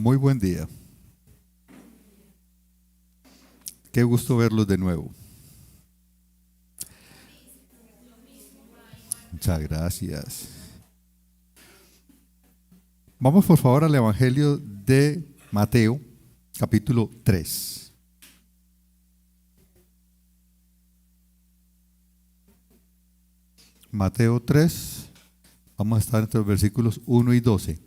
Muy buen día. Qué gusto verlos de nuevo. Muchas gracias. Vamos por favor al Evangelio de Mateo, capítulo 3. Mateo 3, vamos a estar entre los versículos 1 y 12.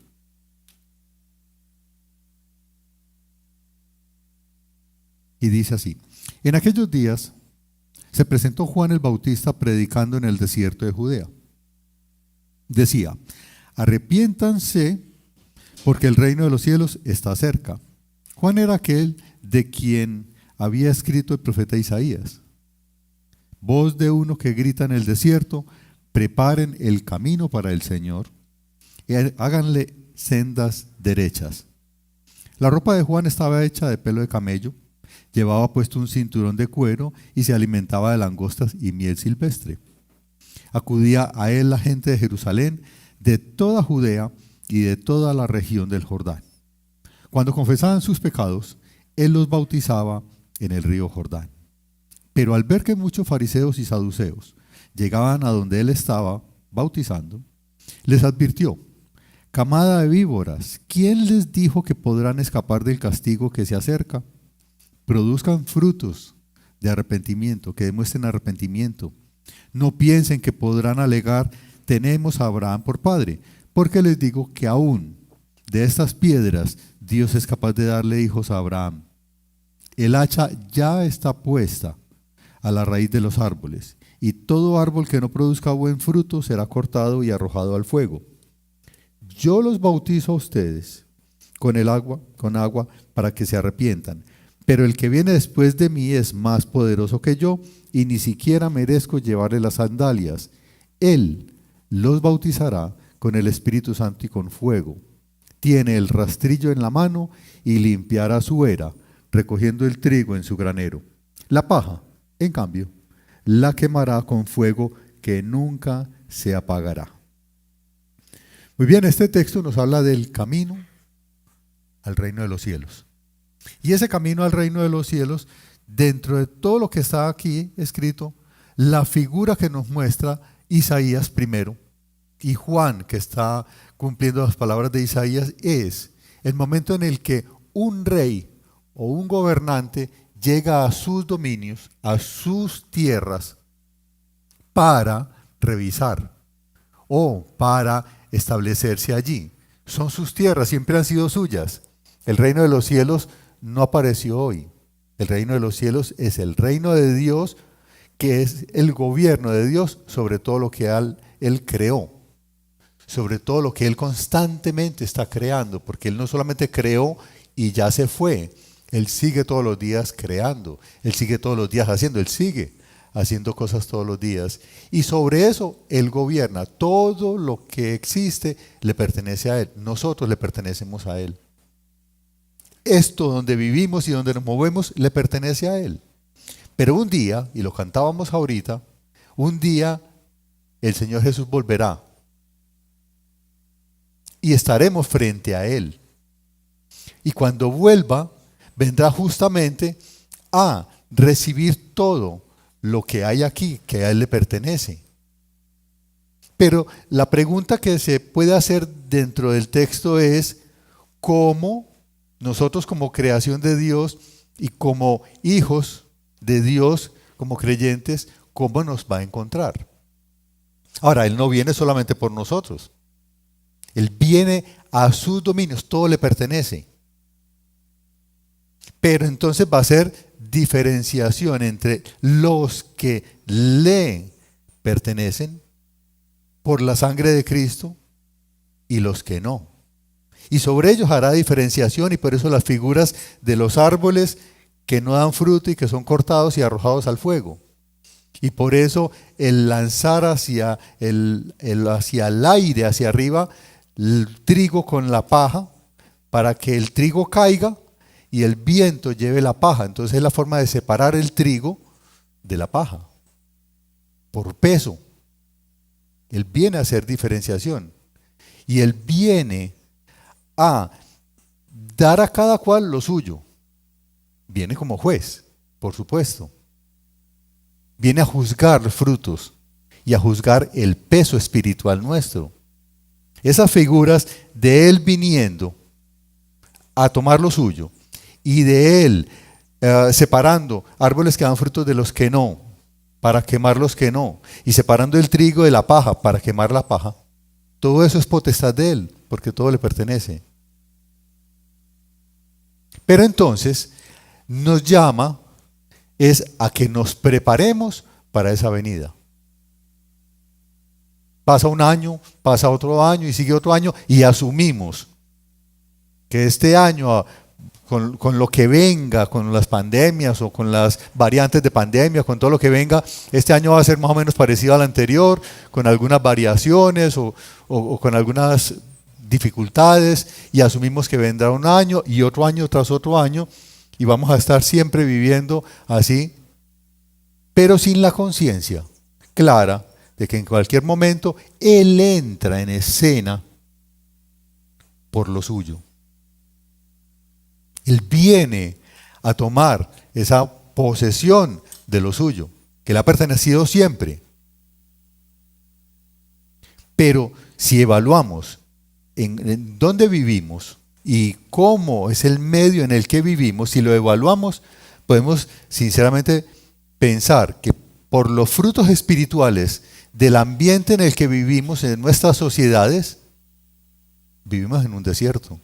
Y dice así: en aquellos días se presentó Juan el Bautista predicando en el desierto de Judea. Decía: arrepiéntanse porque el reino de los cielos está cerca. Juan era aquel de quien había escrito el profeta Isaías: voz de uno que grita en el desierto, preparen el camino para el Señor, y háganle sendas derechas. La ropa de Juan estaba hecha de pelo de camello, llevaba puesto un cinturón de cuero y se alimentaba de langostas y miel silvestre. Acudía a él la gente de Jerusalén, de toda Judea y de toda la región del Jordán. Cuando confesaban sus pecados, él los bautizaba en el río Jordán. Pero al ver que muchos fariseos y saduceos llegaban a donde él estaba bautizando, les advirtió: camada de víboras, ¿quién les dijo que podrán escapar del castigo que se acerca? Produzcan frutos de arrepentimiento, que demuestren arrepentimiento. No piensen que podrán alegar: tenemos a Abraham por padre, porque les digo que aún de estas piedras Dios es capaz de darle hijos a Abraham. El hacha ya está puesta a la raíz de los árboles, y todo árbol que no produzca buen fruto será cortado y arrojado al fuego. Yo los bautizo a ustedes con agua para que se arrepientan. Pero el que viene después de mí es más poderoso que yo, y ni siquiera merezco llevarle las sandalias. Él los bautizará con el Espíritu Santo y con fuego. Tiene el rastrillo en la mano y limpiará su era, recogiendo el trigo en su granero. La paja, en cambio, la quemará con fuego que nunca se apagará. Muy bien, este texto nos habla del camino al reino de los cielos. Y ese camino al reino de los cielos, dentro de todo lo que está aquí escrito, la figura que nos muestra Isaías primero y Juan, que está cumpliendo las palabras de Isaías, es el momento en el que un rey o un gobernante llega a sus dominios, a sus tierras, para revisar o para establecerse allí. Son sus tierras, siempre han sido suyas. El reino de los cielos no apareció hoy. El reino de los cielos es el reino de Dios, que es el gobierno de Dios sobre todo lo que Él creó, sobre todo lo que Él constantemente está creando, porque Él no solamente creó y ya se fue, Él sigue todos los días creando, Él sigue todos los días haciendo, Él sigue haciendo cosas todos los días, y sobre eso Él gobierna. Todo lo que existe le pertenece a Él, nosotros le pertenecemos a Él. Esto donde vivimos y donde nos movemos le pertenece a Él. Pero un día, y lo cantábamos ahorita, un día el Señor Jesús volverá y estaremos frente a Él. Y cuando vuelva, vendrá justamente a recibir todo lo que hay aquí, que a Él le pertenece. Pero la pregunta que se puede hacer dentro del texto es: ¿cómo nosotros como creación de Dios y como hijos de Dios, como creyentes, cómo nos va a encontrar? Ahora, Él no viene solamente por nosotros. Él viene a sus dominios, todo le pertenece. Pero entonces va a ser diferenciación entre los que le pertenecen por la sangre de Cristo y los que no. Y sobre ellos hará diferenciación, y por eso las figuras de los árboles que no dan fruto y que son cortados y arrojados al fuego. Y por eso el lanzar hacia el aire, hacia arriba, el trigo con la paja, para que el trigo caiga y el viento lleve la paja. Entonces es la forma de separar el trigo de la paja, por peso. Él viene a hacer diferenciación. Y Él viene a dar a cada cual lo suyo. Viene como juez, por supuesto. Viene a juzgar los frutos y a juzgar el peso espiritual nuestro. Esas figuras de Él viniendo a tomar lo suyo y de Él separando árboles que dan frutos de los que no, para quemar los que no, y separando el trigo de la paja para quemar la paja, todo eso es potestad de Él, porque todo le pertenece. Pero entonces nos llama es a que nos preparemos para esa venida. Pasa un año, pasa otro año y sigue otro año y asumimos que este año, con lo que venga, con las pandemias o con las variantes de pandemia, con todo lo que venga, este año va a ser más o menos parecido al anterior, con algunas variaciones o con algunas dificultades, y asumimos que vendrá un año y otro año tras otro año y vamos a estar siempre viviendo así, pero sin la conciencia clara de que en cualquier momento Él entra en escena por lo suyo. Él viene a tomar esa posesión de lo suyo, que le ha pertenecido siempre. Pero si evaluamos en dónde vivimos y cómo es el medio en el que vivimos, si lo evaluamos, podemos sinceramente pensar que por los frutos espirituales del ambiente en el que vivimos, en nuestras sociedades, vivimos en un desierto.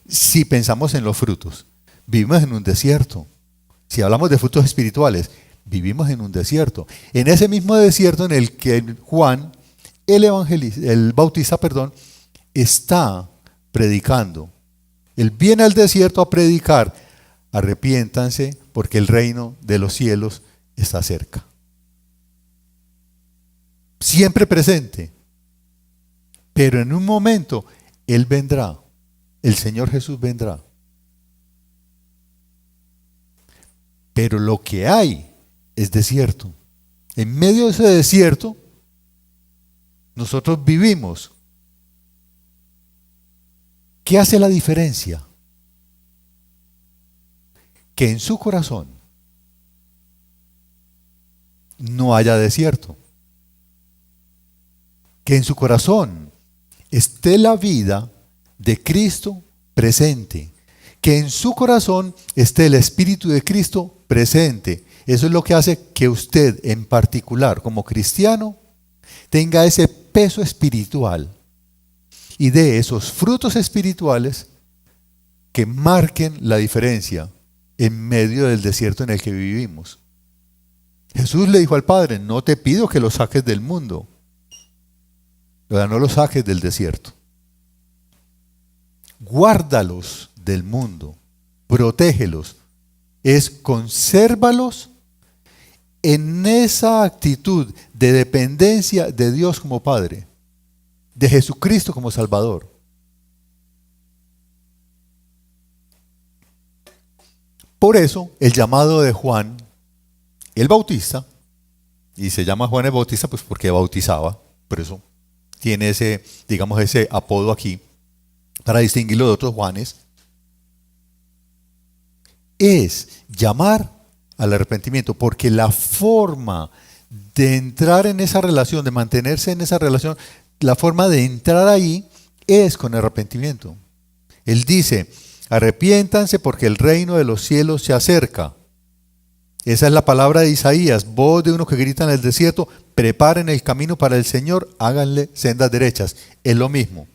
Si pensamos en los frutos, vivimos en un desierto. Si hablamos de frutos espirituales, vivimos en un desierto. En ese mismo desierto en el que Juan, el Bautista, está predicando. Él viene al desierto a predicar: arrepiéntanse porque el reino de los cielos está cerca. Siempre presente. Pero en un momento Él vendrá. El Señor Jesús vendrá. Pero lo que hay es desierto. En medio de ese desierto, nosotros vivimos. ¿Qué hace la diferencia? Que en su corazón no haya desierto. Que en su corazón esté la vida de Cristo presente. Que en su corazón esté el Espíritu de Cristo presente. Eso es lo que hace que usted en particular, como cristiano, tenga ese peso espiritual y dé esos frutos espirituales que marquen la diferencia en medio del desierto en el que vivimos. Jesús le dijo al Padre: no te pido que los saques del mundo, no los saques del desierto. Guárdalos del mundo, protégelos, consérvalos en esa actitud de dependencia de Dios como Padre, de Jesucristo como Salvador. Por eso el llamado de Juan el Bautista, y se llama Juan el Bautista pues porque bautizaba, por eso tiene ese apodo aquí, para distinguirlo de otros Juanes, es llamar al arrepentimiento, porque la forma de entrar en esa relación, de mantenerse en esa relación, la forma de entrar ahí es con arrepentimiento. Él dice: arrepiéntanse porque el reino de los cielos se acerca. Esa es la palabra de Isaías, voz de uno que grita en el desierto: preparen el camino para el Señor, háganle sendas derechas. Es lo mismo.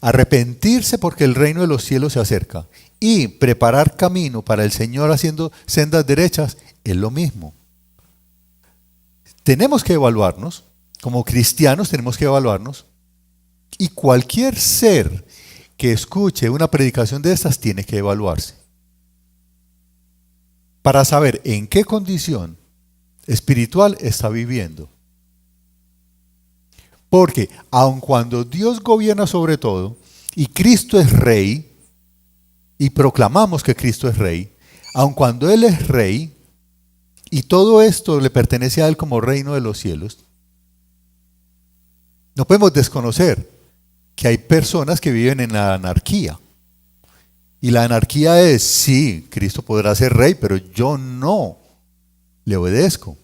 Arrepentirse porque el reino de los cielos se acerca y preparar camino para el Señor haciendo sendas derechas es lo mismo. Tenemos que evaluarnos, como cristianos tenemos que evaluarnos, y cualquier ser que escuche una predicación de estas tiene que evaluarse para saber en qué condición espiritual está viviendo. Porque aun cuando Dios gobierna sobre todo y Cristo es rey, y proclamamos que Cristo es rey, aun cuando Él es rey y todo esto le pertenece a Él como reino de los cielos, no podemos desconocer que hay personas que viven en la anarquía, Y la anarquía es, sí, Cristo podrá ser rey, pero yo no le obedezco.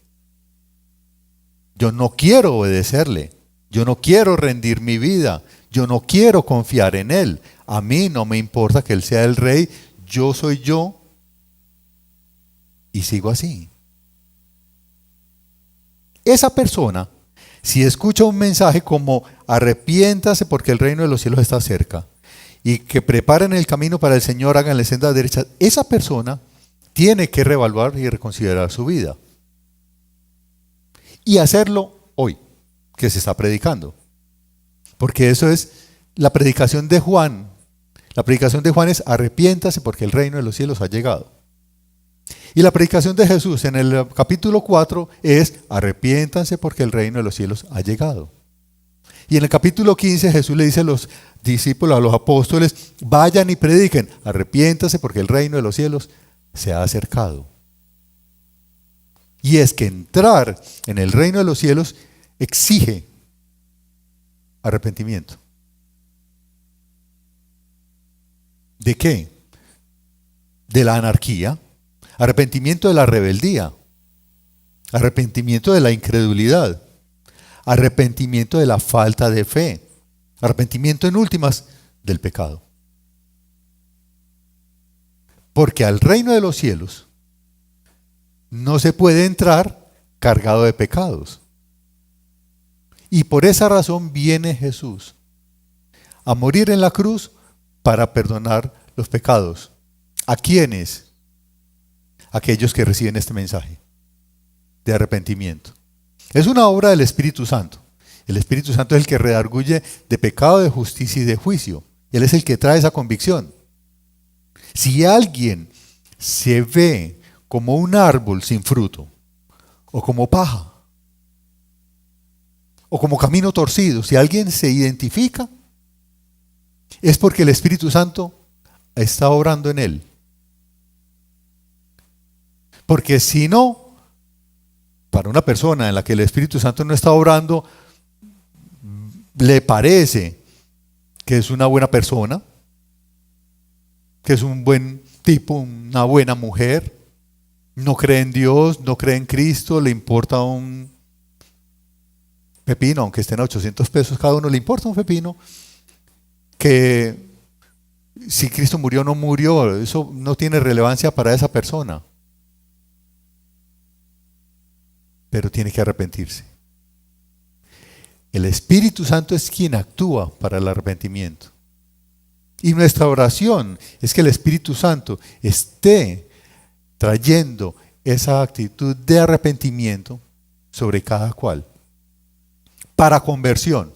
Yo no quiero obedecerle. Yo no quiero rendir mi vida. Yo no quiero confiar en Él. A mí no me importa que Él sea el rey. Yo soy yo y sigo así. Esa persona, si escucha un mensaje como arrepiéntase porque el reino de los cielos está cerca y que preparen el camino para el Señor, háganle sendas derechas, esa persona tiene que reevaluar y reconsiderar su vida. Y hacerlo hoy, que se está predicando. Porque eso es la predicación de Juan. La predicación de Juan es arrepiéntase porque el reino de los cielos ha llegado. Y la predicación de Jesús en el capítulo 4 es arrepiéntanse porque el reino de los cielos ha llegado. Y en el capítulo 15 Jesús le dice a los discípulos, a los apóstoles, vayan y prediquen, arrepiéntanse porque el reino de los cielos se ha acercado. Y es que entrar en el reino de los cielos exige arrepentimiento. ¿De qué? De la anarquía, arrepentimiento de la rebeldía, arrepentimiento de la incredulidad, arrepentimiento de la falta de fe, arrepentimiento en últimas del pecado. Porque al reino de los cielos no se puede entrar cargado de pecados. Y por esa razón viene Jesús a morir en la cruz para perdonar los pecados. ¿A quiénes? Aquellos que reciben este mensaje de arrepentimiento. Es una obra del Espíritu Santo. El Espíritu Santo es el que redarguye de pecado, de justicia y de juicio. Él es el que trae esa convicción. Si alguien se ve como un árbol sin fruto, o como paja, o como camino torcido, si alguien se identifica, es porque el Espíritu Santo está obrando en él. Porque si no, para una persona en la que el Espíritu Santo no está obrando, le parece que es una buena persona, que es un buen tipo, una buena mujer, no cree en Dios, no cree en Cristo, le importa un pepino, aunque estén a 800 pesos cada uno, le importa un pepino, que si Cristo murió o no murió, eso no tiene relevancia para esa persona. Pero tiene que arrepentirse. El Espíritu Santo es quien actúa para el arrepentimiento. Y nuestra oración es que el Espíritu Santo esté trayendo esa actitud de arrepentimiento sobre cada cual. Para conversión.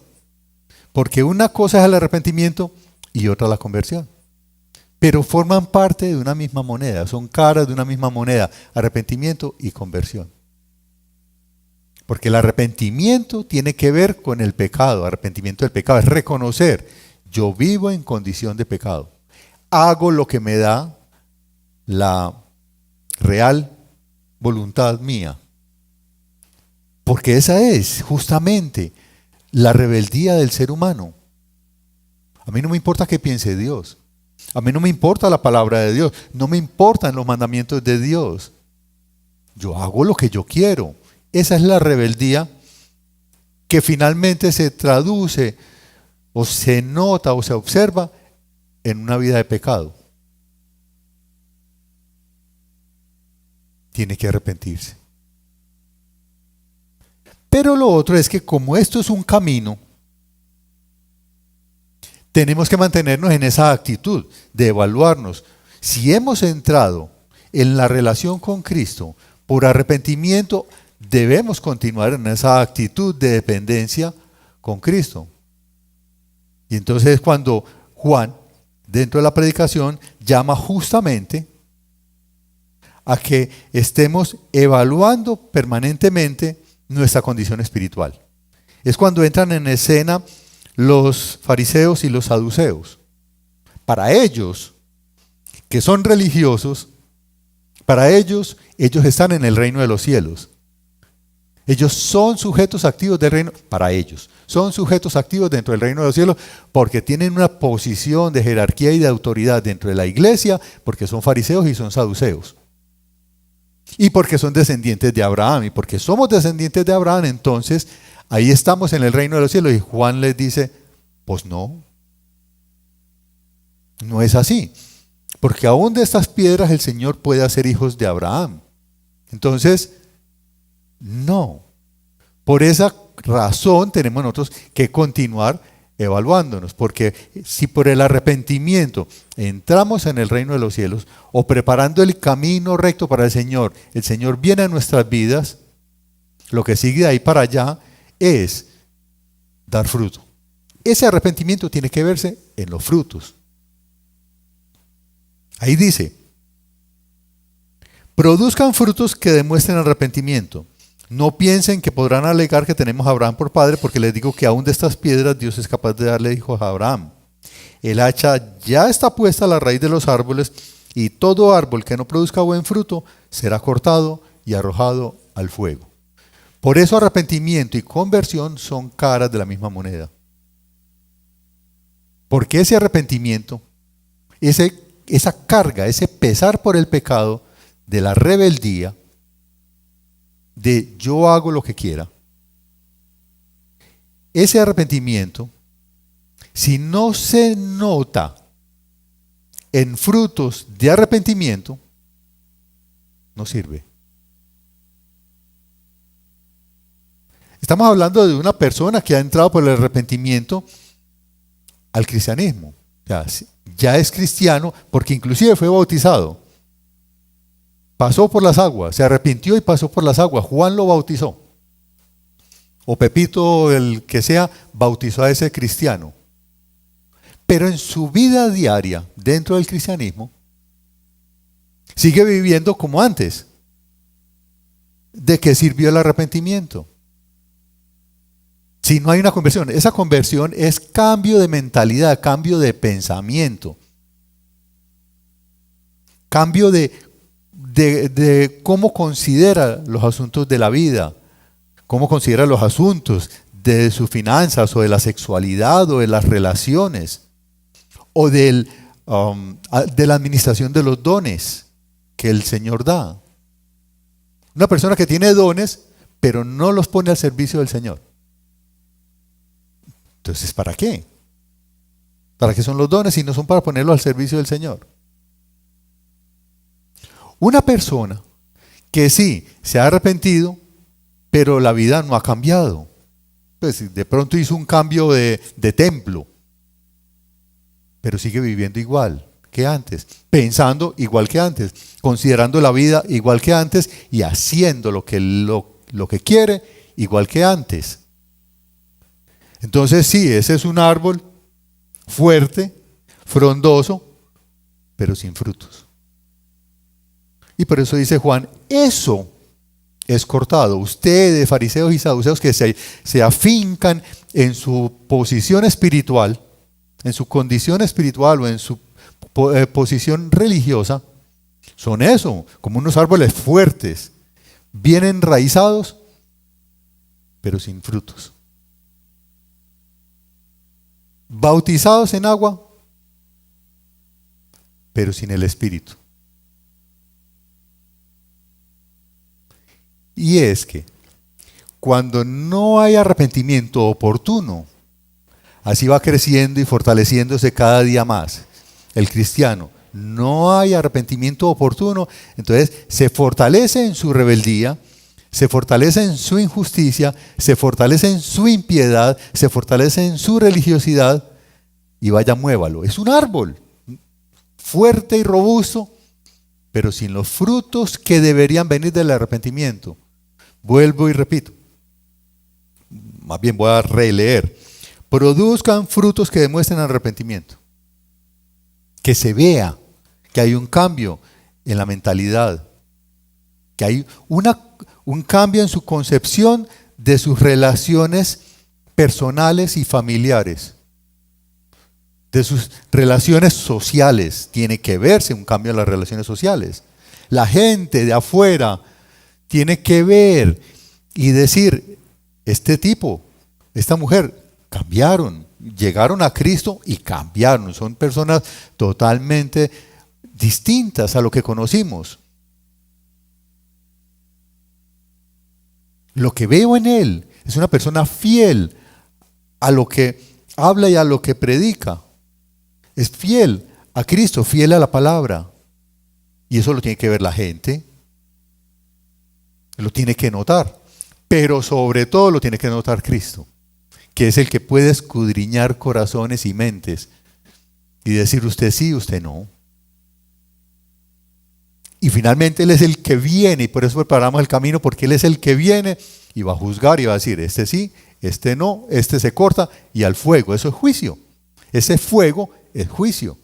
Porque una cosa es el arrepentimiento y otra la conversión. Pero forman parte de una misma moneda, son caras de una misma moneda, arrepentimiento y conversión. Porque el arrepentimiento tiene que ver con el pecado. Arrepentimiento del pecado es reconocer, yo vivo en condición de pecado. Hago lo que me da la real voluntad mía. Porque esa es justamente la rebeldía del ser humano. A mí no me importa qué piense Dios. A mí no me importa la palabra de Dios. No me importan los mandamientos de Dios. Yo hago lo que yo quiero. Esa es la rebeldía que finalmente se traduce o se nota o se observa en una vida de pecado. Tiene que arrepentirse. Pero lo otro es que como esto es un camino, tenemos que mantenernos en esa actitud de evaluarnos. Si hemos entrado en la relación con Cristo por arrepentimiento, debemos continuar en esa actitud de dependencia con Cristo. Y entonces es cuando Juan, dentro de la predicación, llama justamente a que estemos evaluando permanentemente nuestra condición espiritual. Es cuando entran en escena los fariseos y los saduceos. Para ellos, que son religiosos, para ellos están en el reino de los cielos. Ellos son sujetos activos del reino, para ellos, son sujetos activos dentro del reino de los cielos porque tienen una posición de jerarquía y de autoridad dentro de la iglesia, porque son fariseos y son saduceos. Y porque son descendientes de Abraham, y porque somos descendientes de Abraham, entonces ahí estamos en el reino de los cielos. Y Juan les dice, pues no es así, porque aún de estas piedras el Señor puede hacer hijos de Abraham. Entonces, no. Por esa razón tenemos nosotros que continuar evaluándonos, porque si por el arrepentimiento entramos en el reino de los cielos o preparando el camino recto para el Señor viene a nuestras vidas, lo que sigue de ahí para allá es dar fruto. Ese arrepentimiento tiene que verse en los frutos. Ahí dice, produzcan frutos que demuestren arrepentimiento. No piensen que podrán alegar que tenemos a Abraham por padre, porque les digo que aún de estas piedras Dios es capaz de darle hijos a Abraham. El hacha ya está puesta a la raíz de los árboles, y todo árbol que no produzca buen fruto será cortado y arrojado al fuego. Por eso arrepentimiento y conversión son caras de la misma moneda. Porque ese arrepentimiento, esa carga, ese pesar por el pecado de la rebeldía, de yo hago lo que quiera, ese arrepentimiento, si no se nota en frutos de arrepentimiento, no sirve. Estamos hablando de una persona que ha entrado por el arrepentimiento al cristianismo. Ya es cristiano porque inclusive fue bautizado. Pasó por las aguas, se arrepintió y pasó por las aguas. Juan lo bautizó. O Pepito, el que sea, bautizó a ese cristiano. Pero en su vida diaria, dentro del cristianismo, sigue viviendo como antes. ¿De qué sirvió el arrepentimiento? Si no hay una conversión, esa conversión es cambio de mentalidad, cambio de pensamiento, cambio de cómo considera los asuntos de la vida, cómo considera los asuntos de sus finanzas o de la sexualidad o de las relaciones o de la administración de los dones que el Señor da. Una persona que tiene dones pero no los pone al servicio del Señor. Entonces, ¿para qué? ¿Para qué son los dones si no son para ponerlos al servicio del Señor? Una persona que sí se ha arrepentido, pero la vida no ha cambiado. Pues de pronto hizo un cambio de templo, pero sigue viviendo igual que antes, pensando igual que antes, considerando la vida igual que antes y haciendo lo que quiere igual que antes. Entonces sí, ese es un árbol fuerte, frondoso, pero sin frutos. Y por eso dice Juan, eso es cortado. Ustedes, fariseos y saduceos, que se afincan en su posición espiritual, en su condición espiritual o en su posición religiosa, son eso, como unos árboles fuertes, bien enraizados, pero sin frutos. Bautizados en agua, pero sin el Espíritu. Y es que cuando no hay arrepentimiento oportuno, así va creciendo y fortaleciéndose cada día más el cristiano. No hay arrepentimiento oportuno, entonces se fortalece en su rebeldía, se fortalece en su injusticia, se fortalece en su impiedad, se fortalece en su religiosidad y vaya, muévalo. Es un árbol fuerte y robusto, pero sin los frutos que deberían venir del arrepentimiento. Vuelvo y repito, más bien voy a releer. Produzcan frutos que demuestren arrepentimiento. Que se vea que hay un cambio en la mentalidad, que hay un cambio en su concepción de sus relaciones personales y familiares, de sus relaciones sociales. Tiene que verse un cambio en las relaciones sociales. La gente de afuera tiene que ver y decir, este tipo, esta mujer, cambiaron, llegaron a Cristo y cambiaron, son personas totalmente distintas a lo que conocimos. Lo que veo en él es una persona fiel a lo que habla y a lo que predica. Es fiel a Cristo, fiel a la palabra. Y eso lo tiene que ver la gente. Lo tiene que notar. Pero sobre todo lo tiene que notar Cristo, que es el que puede escudriñar corazones y mentes y decir usted sí, usted no. Y finalmente Él es el que viene, y por eso preparamos el camino, porque Él es el que viene y va a juzgar y va a decir, este sí, este no, este se corta, y al fuego. Eso es juicio. Ese fuego es juicio.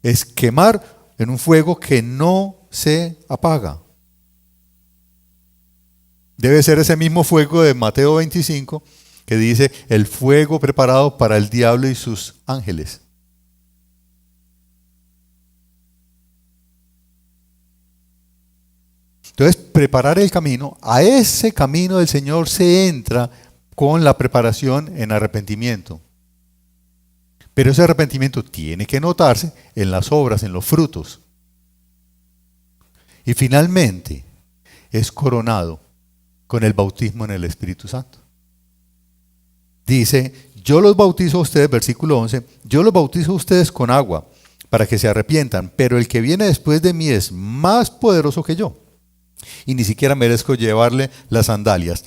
Es quemar en un fuego que no se apaga. Debe ser ese mismo fuego de Mateo 25 que dice, el fuego preparado para el diablo y sus ángeles. Entonces, preparar el camino, a ese camino del Señor se entra con la preparación en arrepentimiento. Pero ese arrepentimiento tiene que notarse en las obras, en los frutos. Y finalmente, es coronado con el bautismo en el Espíritu Santo. Dice, yo los bautizo a ustedes, versículo 11, yo los bautizo a ustedes con agua para que se arrepientan, pero el que viene después de mí es más poderoso que yo, y ni siquiera merezco llevarle las sandalias.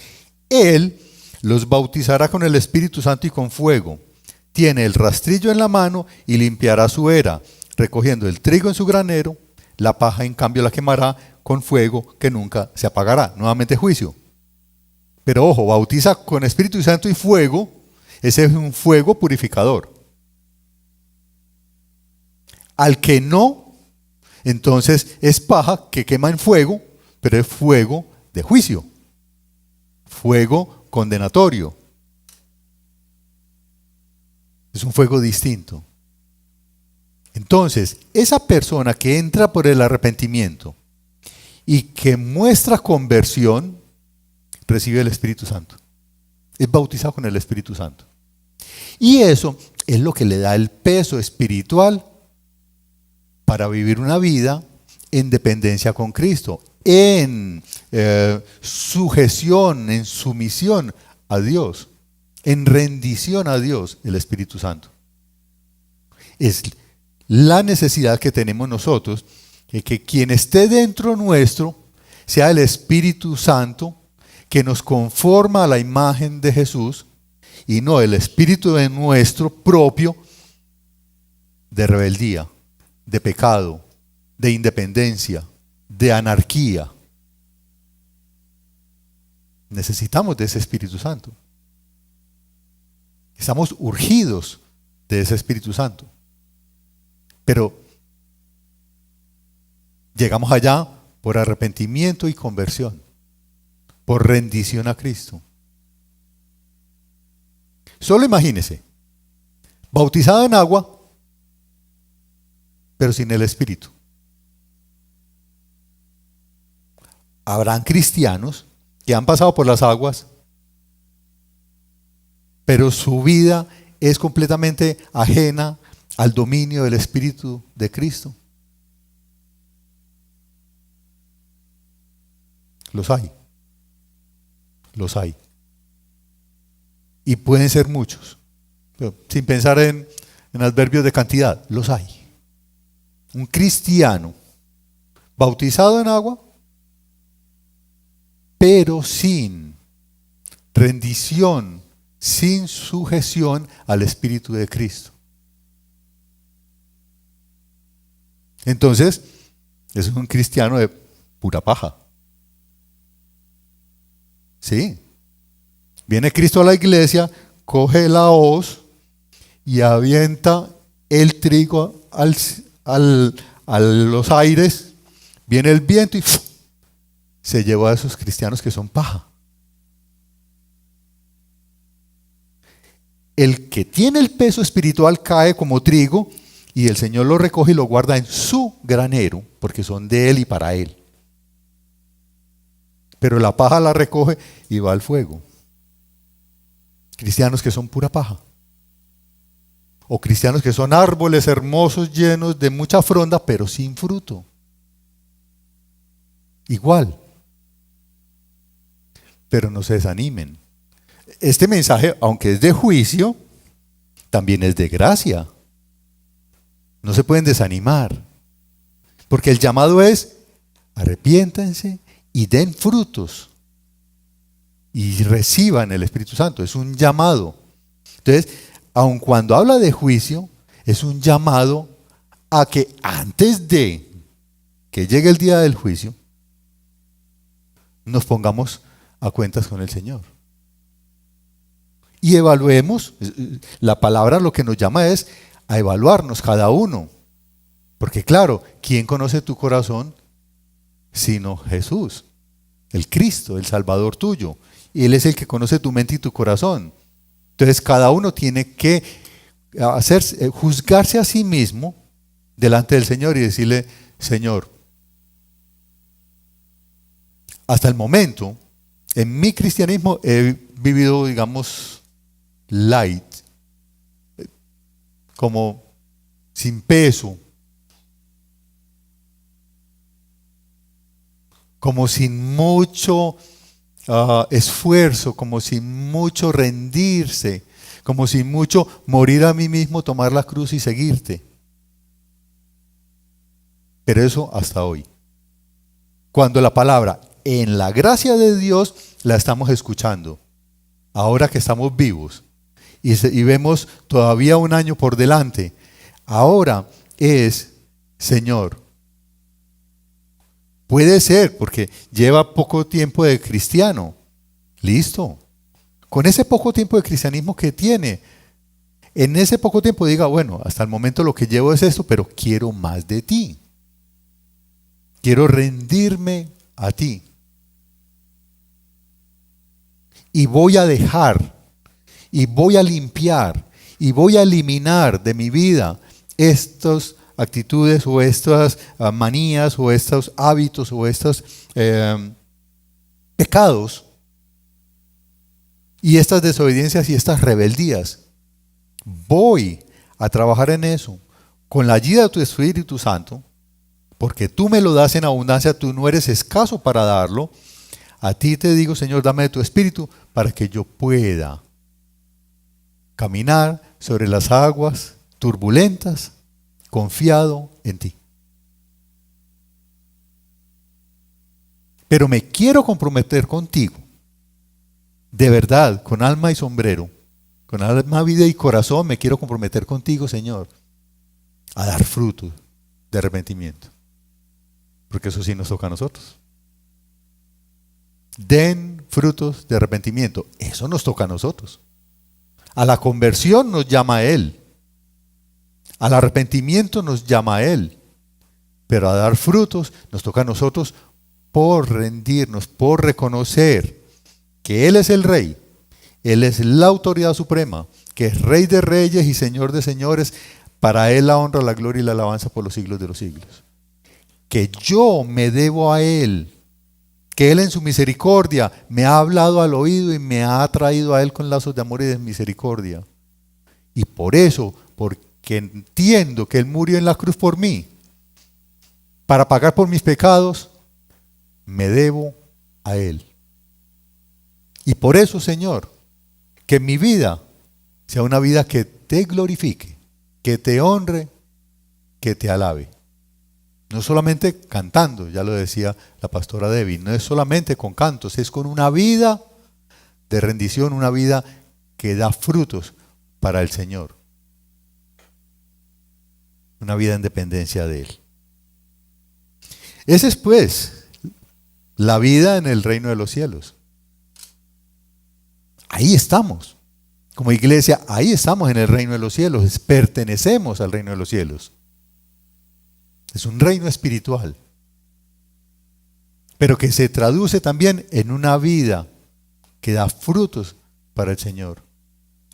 Él los bautizará con el Espíritu Santo y con fuego. Tiene el rastrillo en la mano y limpiará su era, recogiendo el trigo en su granero, la paja en cambio la quemará con fuego que nunca se apagará. Nuevamente juicio. Pero ojo, bautiza con Espíritu Santo y fuego, ese es un fuego purificador. Al que no, entonces es paja que quema en fuego, pero es fuego de juicio, fuego condenatorio. Es un fuego distinto. Entonces, esa persona que entra por el arrepentimiento y que muestra conversión, recibe el Espíritu Santo. Es bautizado con el Espíritu Santo. Y eso es lo que le da el peso espiritual para vivir una vida en dependencia con Cristo, en sujeción, en sumisión a Dios, en rendición a Dios, el Espíritu Santo. Es la necesidad que tenemos nosotros, de que quien esté dentro nuestro sea el Espíritu Santo, que nos conforma a la imagen de Jesús, y no el espíritu de nuestro propio de rebeldía, de pecado, de independencia, de anarquía. Necesitamos de ese Espíritu Santo. Estamos urgidos de ese Espíritu Santo. Pero llegamos allá por arrepentimiento y conversión, por rendición a Cristo. Solo imagínese, bautizado en agua, pero sin el Espíritu. Habrán cristianos que han pasado por las aguas, pero su vida es completamente ajena al dominio del Espíritu de Cristo. Los hay. Los hay. Y pueden ser muchos. Pero sin pensar en adverbios de cantidad, los hay. Un cristiano bautizado en agua, pero sin rendición, sin sujeción al Espíritu de Cristo. Entonces, es un cristiano de pura paja. ¿Sí? Viene Cristo a la iglesia, coge la hoz y avienta el trigo a los aires, viene el viento y se lleva a esos cristianos que son paja. El que tiene el peso espiritual cae como trigo y el Señor lo recoge y lo guarda en su granero, porque son de Él y para Él. pero la paja la recoge y va al fuego. Cristianos que son pura paja. O cristianos que son árboles hermosos llenos de mucha fronda, pero sin fruto. Igual. Pero no se desanimen. Este mensaje, aunque es de juicio, también es de gracia. No se pueden desanimar. Porque el llamado es: arrepiéntanse y den frutos. Y reciban el Espíritu Santo. Es un llamado. Entonces, aun cuando habla de juicio, es un llamado a que antes de que llegue el día del juicio, nos pongamos a cuentas con el Señor. Y evaluemos. La palabra lo que nos llama es a evaluarnos cada uno. Porque claro, ¿quién conoce tu corazón sino Jesús? El Cristo, el Salvador tuyo. Y Él es el que conoce tu mente y tu corazón. Entonces cada uno tiene que juzgarse a sí mismo delante del Señor y decirle: Señor, hasta el momento, en mi cristianismo he vivido, digamos, light, como sin peso, como sin mucho esfuerzo, como sin mucho rendirse, como sin mucho morir a mí mismo, tomar la cruz y seguirte. Pero eso hasta hoy. Cuando la palabra, en la gracia de Dios, la estamos escuchando, ahora que estamos vivos y vemos todavía un año por delante, ahora es: Señor, puede ser, porque lleva poco tiempo de cristiano. Listo. Con ese poco tiempo de cristianismo que tiene, en ese poco tiempo diga: bueno, hasta el momento lo que llevo es esto, pero quiero más de ti. Quiero rendirme a ti. Y voy a dejar, y voy a limpiar, y voy a eliminar de mi vida estas actitudes o estas manías o estos hábitos o estos pecados y estas desobediencias y estas rebeldías. Voy a trabajar en eso con la ayuda de tu Espíritu Santo, porque tú me lo das en abundancia, tú no eres escaso para darlo. A ti te digo: Señor, dame de tu Espíritu para que yo pueda caminar sobre las aguas turbulentas, confiado en ti. Pero me quiero comprometer contigo, de verdad, con alma y sombrero, con alma, vida y corazón, me quiero comprometer contigo, Señor, a dar frutos de arrepentimiento. Porque eso sí nos toca a nosotros. Den frutos de arrepentimiento. Eso nos toca a nosotros. A la conversión nos llama Él. Al arrepentimiento nos llama a Él. Pero a dar frutos nos toca a nosotros por rendirnos, por reconocer que Él es el Rey. Él es la autoridad suprema, que es Rey de reyes y Señor de señores. Para Él la honra, la gloria y la alabanza por los siglos de los siglos. Que yo me debo a Él. Que Él en su misericordia me ha hablado al oído y me ha traído a Él con lazos de amor y de misericordia. Y por eso, porque entiendo que Él murió en la cruz por mí, para pagar por mis pecados, me debo a Él. Y por eso, Señor, que mi vida sea una vida que te glorifique, que te honre, que te alabe. No solamente cantando, ya lo decía la pastora Debbie, no es solamente con cantos, es con una vida de rendición, una vida que da frutos para el Señor. Una vida en dependencia de Él. Esa es pues la vida en el reino de los cielos. Ahí estamos. Como iglesia, ahí estamos en el reino de los cielos, pertenecemos al reino de los cielos. Es un reino espiritual, pero que se traduce también en una vida que da frutos para el Señor,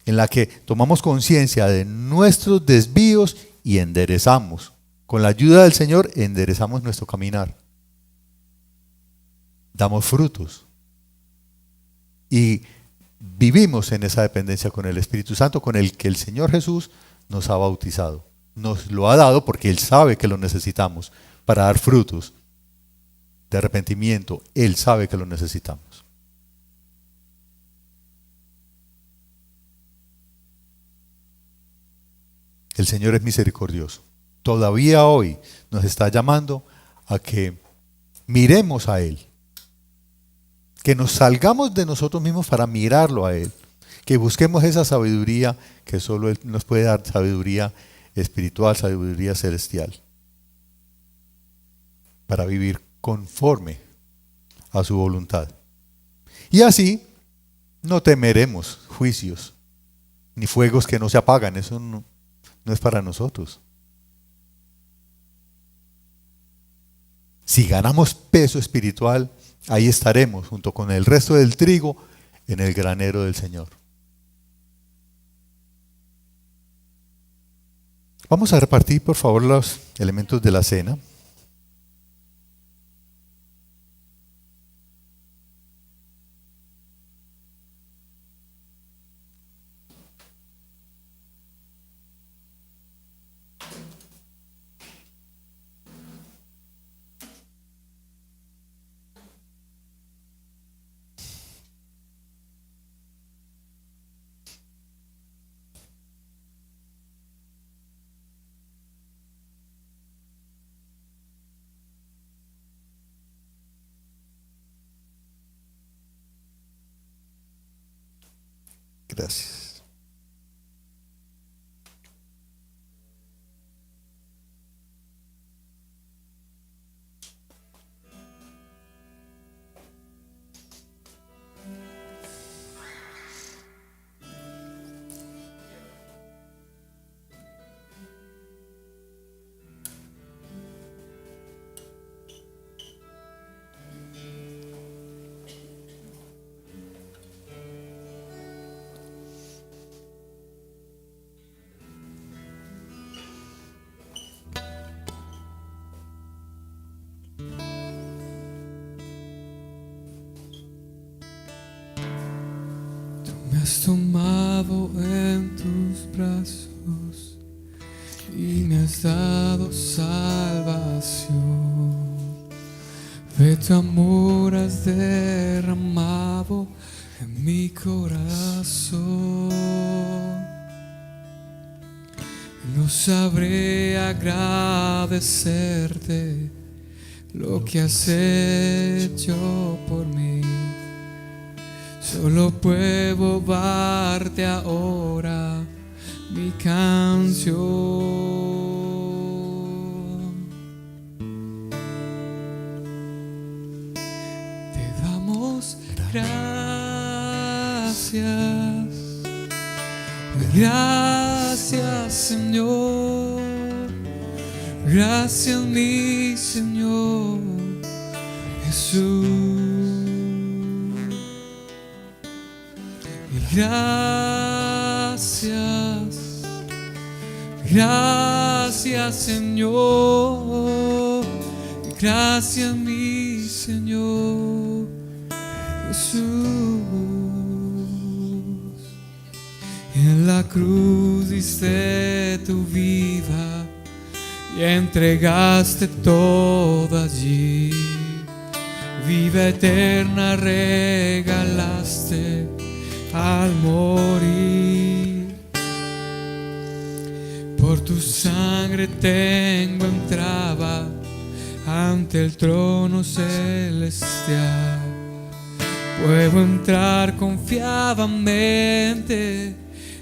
en la que tomamos conciencia de nuestros desvíos y enderezamos. Con la ayuda del Señor enderezamos nuestro caminar. damos frutos. Y vivimos en esa dependencia con el Espíritu Santo, con el que el Señor Jesús nos ha bautizado. Nos lo ha dado porque Él sabe que lo necesitamos para dar frutos de arrepentimiento. Él sabe que lo necesitamos. El Señor es misericordioso. Todavía hoy nos está llamando a que miremos a Él. Que nos salgamos de nosotros mismos para mirarlo a Él. Que busquemos esa sabiduría que solo Él nos puede dar, sabiduría espiritual, sabiduría celestial. Para vivir conforme a su voluntad. Y así no temeremos juicios, ni fuegos que no se apagan. Eso no es para nosotros. Si ganamos peso espiritual, ahí estaremos junto con el resto del trigo en el granero del Señor. Vamos a repartir, por favor, los elementos de la cena. Gracias. Me has tomado en tus brazos y me has dado salvación. De tu amor has derramado en mi corazón. No sabré agradecerte lo que has hecho por mí. Solo puedo darte ahora mi canción. Te damos gracias, gracias Señor, gracias mi Señor Jesús. Gracias, gracias Señor, gracias mi Señor Jesús. En la cruz diste tu vida y entregaste todo allí. Vida eterna regalaste al morir. Por tu sangre tengo entrada ante el trono celestial. Puedo entrar confiadamente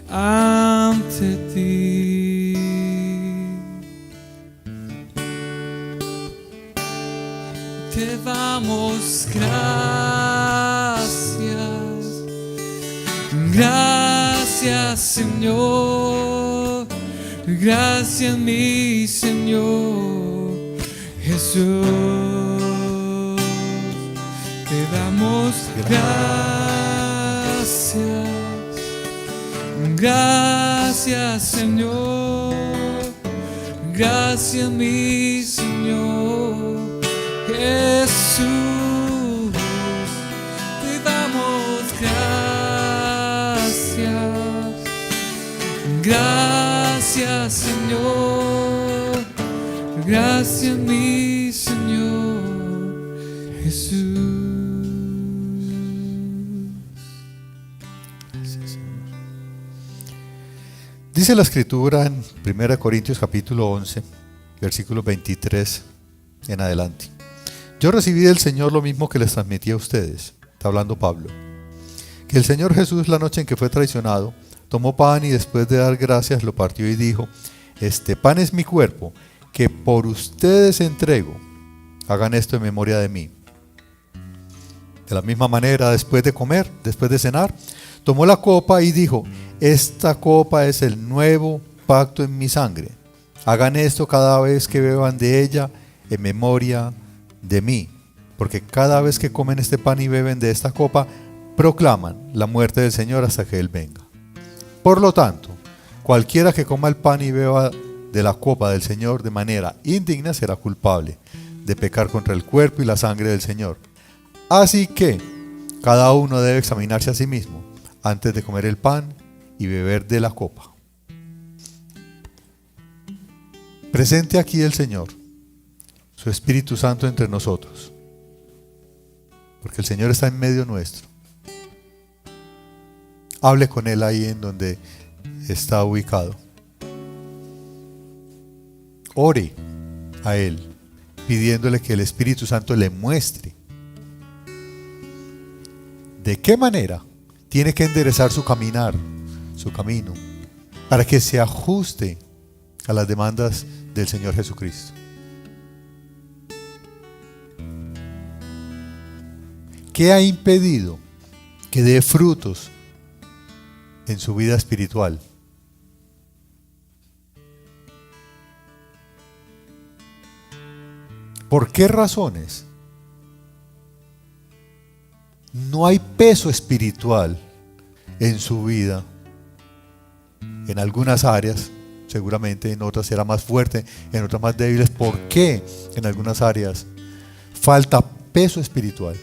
ante ti. Te damos gracias, gracias Señor, gracias mi Señor Jesús. Te damos gracias, gracias Señor, gracias mi Señor Jesús. Gracias, Señor. Gracias, mi Señor Jesús. Dice la Escritura en 1 Corintios capítulo 11, versículo 23 en adelante. Yo recibí del Señor lo mismo que les transmití a ustedes, está hablando Pablo, que el Señor Jesús, la noche en que fue traicionado, tomó pan y después de dar gracias lo partió y dijo: este pan es mi cuerpo, que por ustedes entrego, hagan esto en memoria de mí. De la misma manera, después de comer, después de cenar, tomó la copa y dijo: esta copa es el nuevo pacto en mi sangre. Hagan esto cada vez que beban de ella en memoria de mí. Porque cada vez que comen este pan y beben de esta copa, proclaman la muerte del Señor hasta que Él venga. Por lo tanto, cualquiera que coma el pan y beba de la copa del Señor de manera indigna será culpable de pecar contra el cuerpo y la sangre del Señor. Así que cada uno debe examinarse a sí mismo antes de comer el pan y beber de la copa. Presente aquí el Señor, su Espíritu Santo entre nosotros, porque el Señor está en medio nuestro. Hable con Él ahí en donde está ubicado. Ore a Él, pidiéndole que el Espíritu Santo le muestre de qué manera tiene que enderezar su caminar, su camino, para que se ajuste a las demandas del Señor Jesucristo. ¿Qué ha impedido que dé frutos en su vida espiritual? ¿Por qué razones no hay peso espiritual en su vida? En algunas áreas, seguramente en otras será más fuerte, en otras más débiles. ¿Por qué en algunas áreas falta peso espiritual?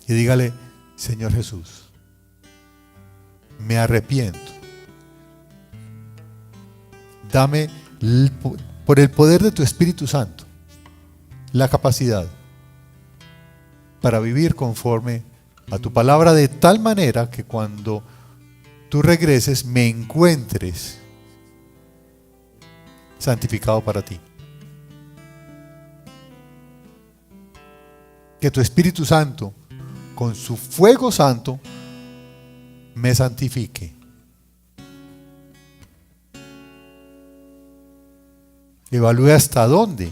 Y dígale: Señor Jesús, me arrepiento. Dame por el poder de tu Espíritu Santo la capacidad para vivir conforme a tu palabra, de tal manera que cuando tú regreses me encuentres santificado para ti. Que tu Espíritu Santo, con su fuego santo, me santifique. Evalúe hasta dónde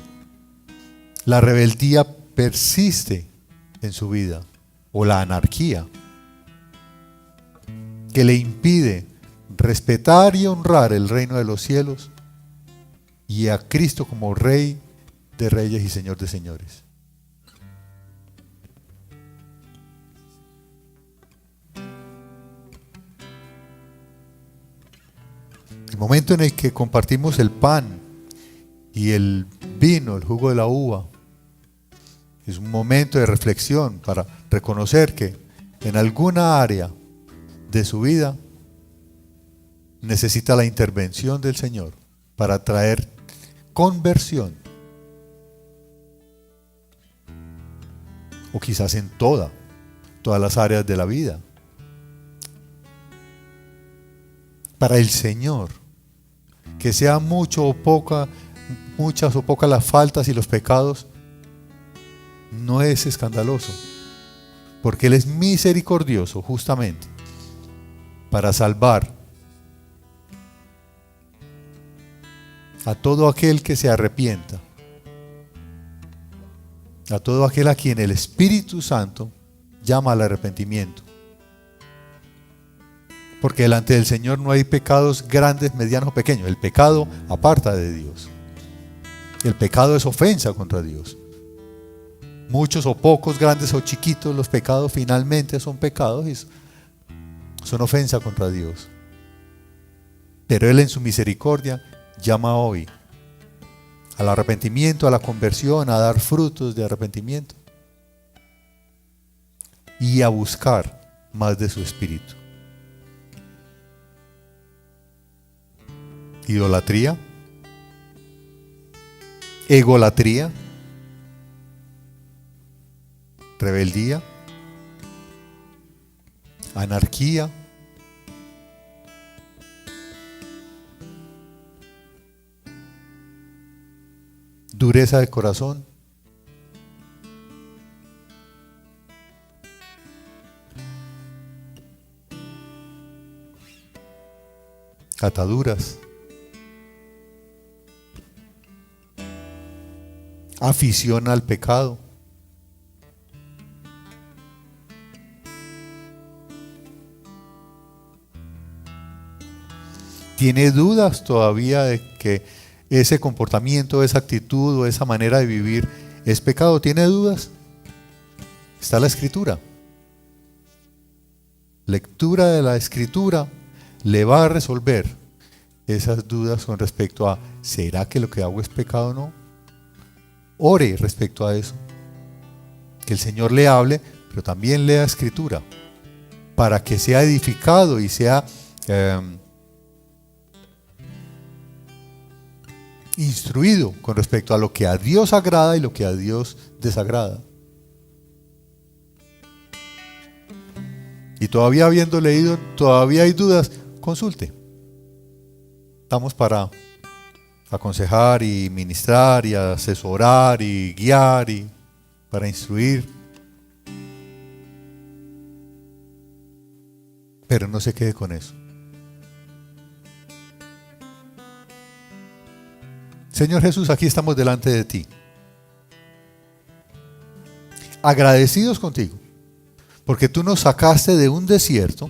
la rebeldía persiste en su vida, o la anarquía, que le impide respetar y honrar el reino de los cielos y a Cristo como Rey de reyes y Señor de señores. El momento en el que compartimos el pan y el vino, el jugo de la uva, es un momento de reflexión para reconocer que en alguna área de su vida necesita la intervención del Señor para traer conversión. O quizás en todas las áreas de la vida. Para el Señor, que sea muchas o pocas las faltas y los pecados, no es escandaloso, porque Él es misericordioso justamente para salvar a todo aquel que se arrepienta, a todo aquel a quien el Espíritu Santo llama al arrepentimiento. Porque delante del Señor no hay pecados grandes, medianos o pequeños. El pecado aparta de Dios. El pecado es ofensa contra Dios. Muchos o pocos, grandes o chiquitos, los pecados finalmente son pecados y son ofensa contra Dios. Pero Él en su misericordia llama hoy al arrepentimiento, a la conversión, a dar frutos de arrepentimiento y a buscar más de su espíritu. Idolatría, egolatría, rebeldía, anarquía, dureza de corazón, ataduras, afición al pecado, ¿tiene dudas todavía de que ese comportamiento, esa actitud o esa manera de vivir es pecado? ¿Tiene dudas? Está la Escritura. Lectura de la Escritura le va a resolver esas dudas con respecto a ¿será que lo que hago es pecado o no? Ore respecto a eso. Que el Señor le hable, pero también lea Escritura para que sea edificado y sea instruido con respecto a lo que a Dios agrada y lo que a Dios desagrada. Y todavía habiendo leído, todavía hay dudas, consulte. Estamos para aconsejar y ministrar y asesorar y guiar y para instruir. Pero no se quede con eso. Señor Jesús, aquí estamos delante de ti, agradecidos contigo, porque tú nos sacaste de un desierto,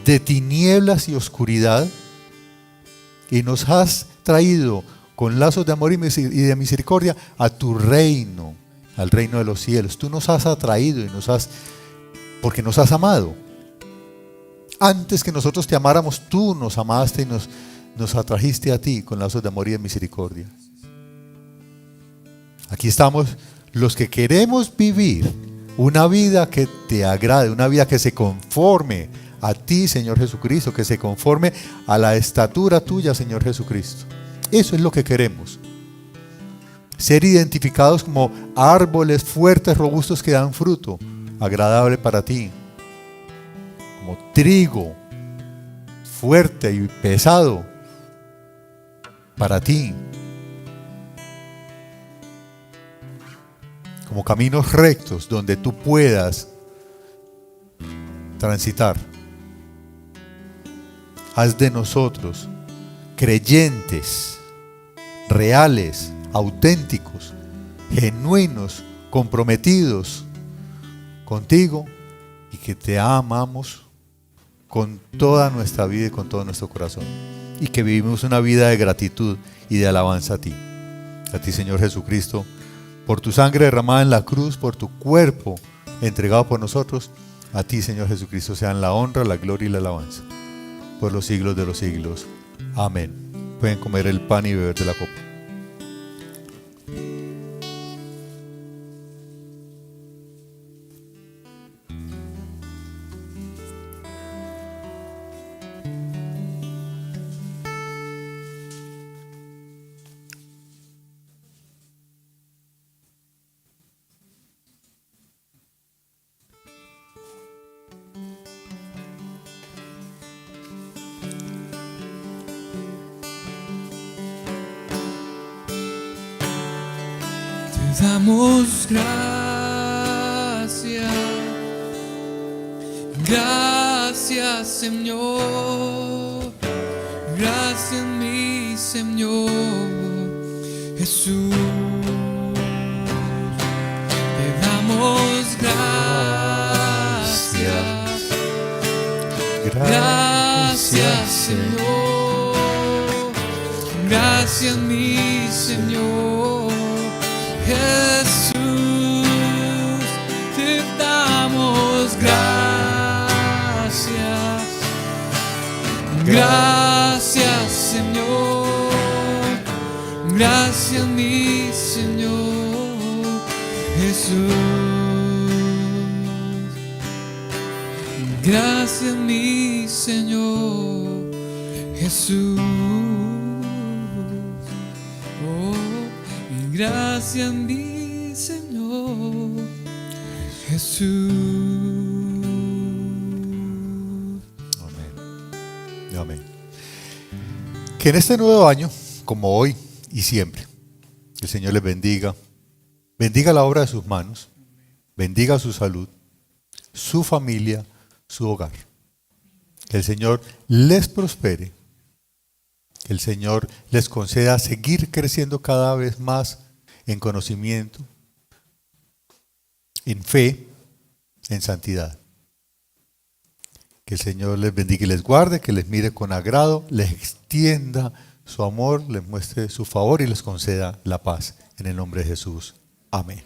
de tinieblas y oscuridad, y nos has traído con lazos de amor y de misericordia a tu reino, al reino de los cielos. Tú nos has atraído y porque nos has amado. Antes que nosotros te amáramos, tú nos amaste y nos atrajiste a ti con lazos de amor y de misericordia. Aquí estamos los que queremos vivir una vida que te agrade, una vida que se conforme a ti, Señor Jesucristo, que se conforme a la estatura tuya, Señor Jesucristo. Eso es lo que queremos. Ser identificados como árboles fuertes, robustos que dan fruto, agradable para ti. Como trigo fuerte y pesado para ti. Como caminos rectos donde tú puedas transitar. Haz de nosotros creyentes, reales, auténticos, genuinos, comprometidos contigo y que te amamos con toda nuestra vida y con todo nuestro corazón, y que vivimos una vida de gratitud y de alabanza a ti, Señor Jesucristo, por tu sangre derramada en la cruz, por tu cuerpo entregado por nosotros. A ti, Señor Jesucristo, sean la honra, la gloria y la alabanza por los siglos de los siglos. Amén. Pueden comer el pan y beber de la copa. Te damos gracias, gracias Señor, gracias mi Señor Jesús. Te damos gracias, gracias Señor, gracias mi Señor Jesús. Te damos gracias, gracias Señor, gracias mi Señor Jesús. Gracias mi Señor Jesús. Oh, y gracias mi Señor Jesús. Amén. Amén. Que en este nuevo año, como hoy y siempre, el Señor les bendiga. Bendiga la obra de sus manos. Bendiga su salud, su familia, su hogar. Que el Señor les prospere. Que el Señor les conceda seguir creciendo cada vez más en conocimiento, en fe, en santidad. Que el Señor les bendiga y les guarde, que les mire con agrado, les extienda su amor, les muestre su favor y les conceda la paz. En el nombre de Jesús. Amén.